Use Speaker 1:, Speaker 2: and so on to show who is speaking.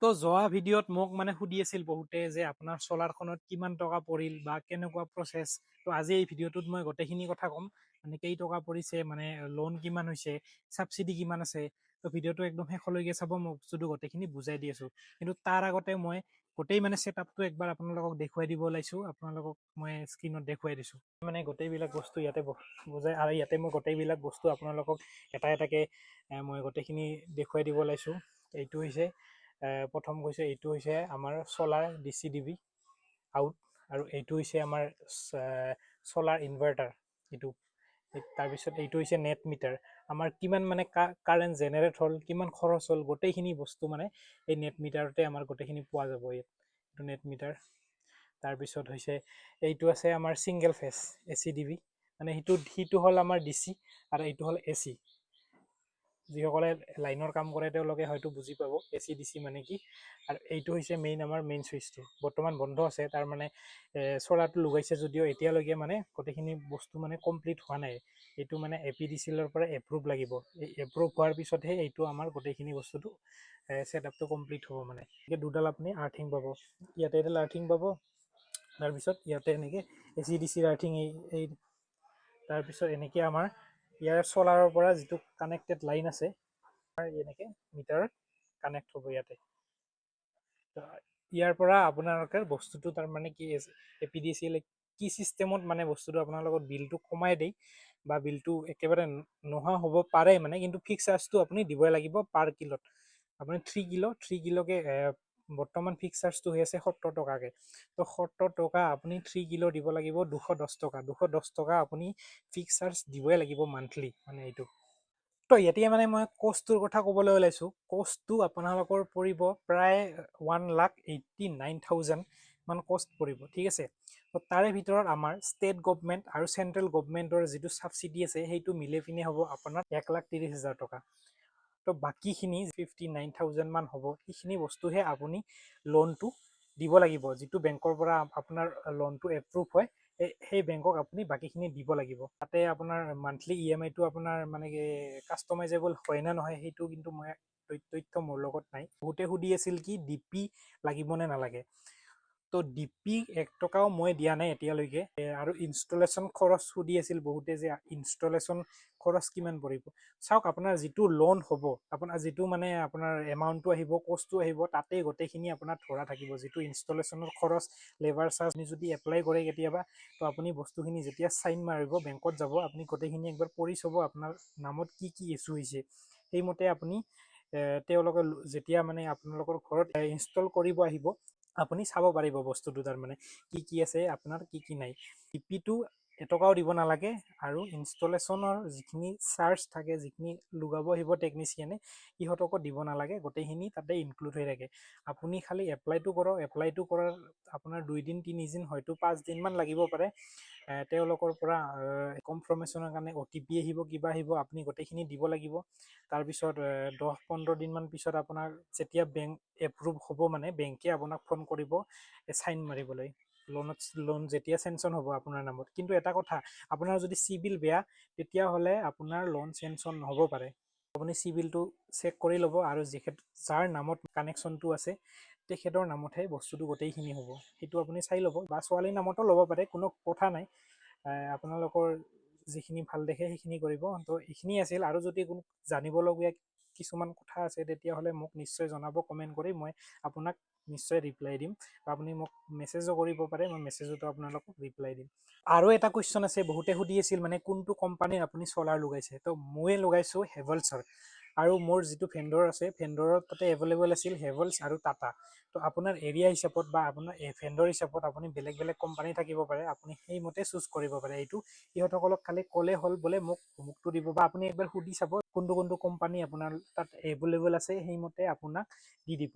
Speaker 1: তো যোৱা ভিডিঅ'ত মোক মানে সুধি আছিল বহুতে যে আপোনাৰ চলাৰখনত কিমান টকা পৰিল বা কেনেকুৱা প্ৰচেছ। তো আজি এই ভিডিঅ'টোত মই গোটেইখিনি কথা ক'ম, মানে কেই টকা পৰিছে, মানে লোন কিমান হৈছে, ছাবচিডি কিমান আছে। তো ভিডিঅ'টো একদম শেষলৈকে চাব, মই বস্তুটো গোটেইখিনি বুজাই দি আছোঁ। কিন্তু তাৰ আগতে মই গোটেই মানে ছেটআপটো একবাৰ আপোনালোকক দেখুৱাই দিব ওলাইছোঁ। আপোনালোকক মই স্ক্ৰীণত দেখুৱাই দিছোঁ। মানে গোটেইবিলাক বস্তু ইয়াতে বুজাই, আৰু ইয়াতে মই গোটেইবিলাক বস্তু আপোনালোকক এটা এটাকৈ মই গোটেইখিনি দেখুৱাই দিব ওলাইছোঁ। এইটো হৈছে প্ৰথম কৈছে, এইটো হৈছে আমাৰ চলাৰ DCDB আউট, আৰু এইটো হৈছে আমাৰ চলাৰ ইনভাৰ্টাৰ। এইটো তাৰপিছত এইটো হৈছে নেট মিটাৰ, আমাৰ কিমান মানে কাৰেণ্ট জেনেৰেট হ'ল, কিমান খৰচ হ'ল, গোটেইখিনি বস্তু মানে এই নেট মিটাৰতে আমাৰ গোটেইখিনি পোৱা যাব। এইটো নেট মিটাৰ। তাৰপিছত হৈছে এইটো আছে আমাৰ ছিংগল ফেজ ACDB, মানে সিটো হ'ল আমাৰ DC আৰু এইটো হ'ল AC। যিসকলে লাইনৰ কাম কৰে তেওঁলোকে হয়তো বুজি পাব AC/DC মানে কি। আৰু এইটো হৈছে আমাৰ মেইন চুইচটো, বৰ্তমান বন্ধ আছে। তাৰ মানে চলাৰটো লগাইছে যদিও এতিয়ালৈকে মানে গোটেইখিনি বস্তু মানে কমপ্লিট হোৱা নাই। এইটো মানে APDCLৰ পৰা এপ্ৰুভ লাগিব। এই এপ্ৰুভ হোৱাৰ পিছতহে এইটো আমাৰ গোটেইখিনি বস্তুটো ছেটআপটো কমপ্লিট হ'ব। মানে দুডাল আপুনি আৰ্থিং পাব, ইয়াতে এডাল আৰ্থিং পাব, তাৰপিছত ইয়াতে এনেকৈ AC/DCৰ আৰ্থিং এই তাৰপিছত এনেকৈ আমাৰ ইয়াৰ চলাৰৰ পৰা যিটো কানেক্টেড লাইন আছে এনেকৈ মিটাৰত কানেক্ট হ'ব ইয়াতে। ইয়াৰ পৰা আপোনালোকে বস্তুটো তাৰমানে কি APDCL কি চিষ্টেমত মানে বস্তুটো আপোনালোকৰ বিলটো কমাই দিয়ে, বা বিলটো একেবাৰে নোহোৱা হ'ব পাৰে মানে, কিন্তু ফিক্স চাৰ্জটো আপুনি দিবই লাগিব পাৰ কিলোত। আপুনি 3 কিলোকে বৰ্তমান ফিক্স চাৰ্জটো হৈ আছে 70 টকাকৈ। তো 70 টকা আপুনি 3 কিলো দিব লাগিব 210 টকা। 210 টকা আপুনি ফিক্স চাৰ্জ দিবই লাগিব মান্থলি, মানে এইটো। তো এতিয়া মানে মই কষ্টটোৰ কথা ক'বলৈ ওলাইছোঁ। কষ্টটো আপোনালোকৰ পৰিব প্ৰায় 1,89,000 মান কষ্ট পৰিব, ঠিক আছে। তো তাৰে ভিতৰত আমাৰ ষ্টেট গভমেণ্ট আৰু চেণ্ট্ৰেল গভমেণ্টৰ যিটো ছাবচিডি আছে সেইটো মিলাই পিনে হ'ব আপোনাৰ 1,30,000 টকা। তো বাকীখিনি 59,000 মান হ'ব। সেইখিনি বস্তুহে আপুনি লোনটো দিব লাগিব। যিটো বেংকৰ পৰা আপোনাৰ লোনটো এপ্ৰুভ হয় সেই বেংকক আপুনি বাকীখিনি দিব লাগিব। তাতে আপোনাৰ মান্থলি EMI-টো আপোনাৰ মানে কাষ্টমাইজেবল হয় নে নহয় সেইটো কিন্তু মই তথ্য মোৰ লগত নাই। বহুতে সুধি আছিল কি DP লাগিব নে নালাগে। তো DP 1 টকাও মই দিয়া নাই এতিয়ালৈকে। আৰু ইনষ্টলেশ্যন খৰচ সুধি আছিল বহুতে যে ইনষ্টলেশ্যন খৰচ কিমান পৰিব। চাওক, আপোনাৰ যিটো লোন হ'ব, আপোনাৰ যিটো মানে আপোনাৰ এমাউণ্টটো আহিব, কষ্টটো আহিব, তাতেই গোটেইখিনি আপোনাৰ ধৰা থাকিব। যিটো ইনষ্টলেশ্যনৰ খৰচ, লেবাৰ চাৰ্জ, আপুনি যদি এপ্লাই কৰে কেতিয়াবা, তো আপুনি বস্তুখিনি যেতিয়া চাইন মাৰিব, বেংকত যাব, আপুনি গোটেইখিনি একবাৰ পঢ়ি চাব আপোনাৰ নামত কি কি ইছ্যু হৈছে। সেইমতে আপুনি তেওঁলোকে যেতিয়া মানে আপোনালোকৰ ঘৰত ইনষ্টল কৰিব আহিব, আপুনি চাব পাৰিব বস্তুটো তাৰমানে কি কি আছে, আপোনাৰ কি কি নাই। DP-টো এটকাও দিব নালাগে, আৰু ইনষ্টলেশ্যনৰ যিখিনি চাৰ্জ থাকে, যিখিনি লগাব আহিব টেকনিচিয়ানে, সিহঁতকো দিব নালাগে। গোটেইখিনি তাতে ইনক্লুড হৈ থাকে। আপুনি খালি এপ্লাইটো কৰক। এপ্লাইটো কৰাৰ আপোনাৰ 2 দিন 3 দিন হয়তো 5 দিনমান লাগিব পাৰে। তেওঁলোকৰ পৰা কনফাৰ্মেশ্যনৰ কাৰণে OTP আহিব, কিবা আহিব, আপুনি গোটেইখিনি দিব লাগিব। তাৰপিছত 10-15 দিনমান পিছত আপোনাৰ যেতিয়া বেংক এপ্ৰুভ হ'ব, মানে বেংকে আপোনাক ফোন কৰিব চাইন মাৰিবলৈ, লোন যেতিয়া চেংচন হ'ব আপোনাৰ নামত। কিন্তু এটা কথা, আপোনাৰ যদি চিভিল বেয়া, তেতিয়াহ'লে আপোনাৰ লোন চেংচন নহ'ব পাৰে। আপুনি চিভিলটো চেক কৰি ল'ব, আৰু যাৰ নামত কানেকশ্যনটো আছে তেখেতৰ নামতহে বস্তুটো গোটেইখিনি হ'ব। সেইটো আপুনি চাই ল'ব, বা ছোৱালীৰ নামতো ল'ব পাৰে, কোনো কথা নাই। আপোনালোকৰ যিখিনি ভাল দেখে সেইখিনি কৰিব। তো এইখিনি আছিল। আৰু যদি কোনো জানিবলগীয়া কিছুমান কথা আছে তেতিয়াহ'লে মোক নিশ্চয় জনাব কমেণ্ট কৰি, মই আপোনাক নিশ্চয় ৰিপ্লাই দিম। বা আপুনি মোক মেছেজো কৰিব পাৰে, মই মেছেজতো আপোনালোকক ৰিপ্লাই দিম। আৰু এটা কুৱেশ্যন আছে, বহুতে সুধি আছিল মানে কোনটো কোম্পানীৰ আপুনি চলাৰ লগাইছে। তো মই লগাইছোঁ হেভেলছৰ, আৰু মোৰ যিটো ভেণ্ডৰ আছে, ভেণ্ডৰৰ তাতে এভেইলেবল আছিল হেভেলছ আৰু টাটা। তো আপোনাৰ এৰিয়া হিচাপত বা আপোনাৰ ভেণ্ডৰ হিচাপত আপুনি বেলেগ বেলেগ কোম্পানী থাকিব পাৰে, আপুনি সেইমতে চুজ কৰিব পাৰে। এইটো সিহঁতসকলক খালি ক'লে হ'ল বোলে মোকটো দিব, বা আপুনি একবাৰ সুধি চাব কোনটো কোম্পানী আপোনাৰ তাত এভেইলেবল আছে, সেইমতে আপোনাক দি দিব।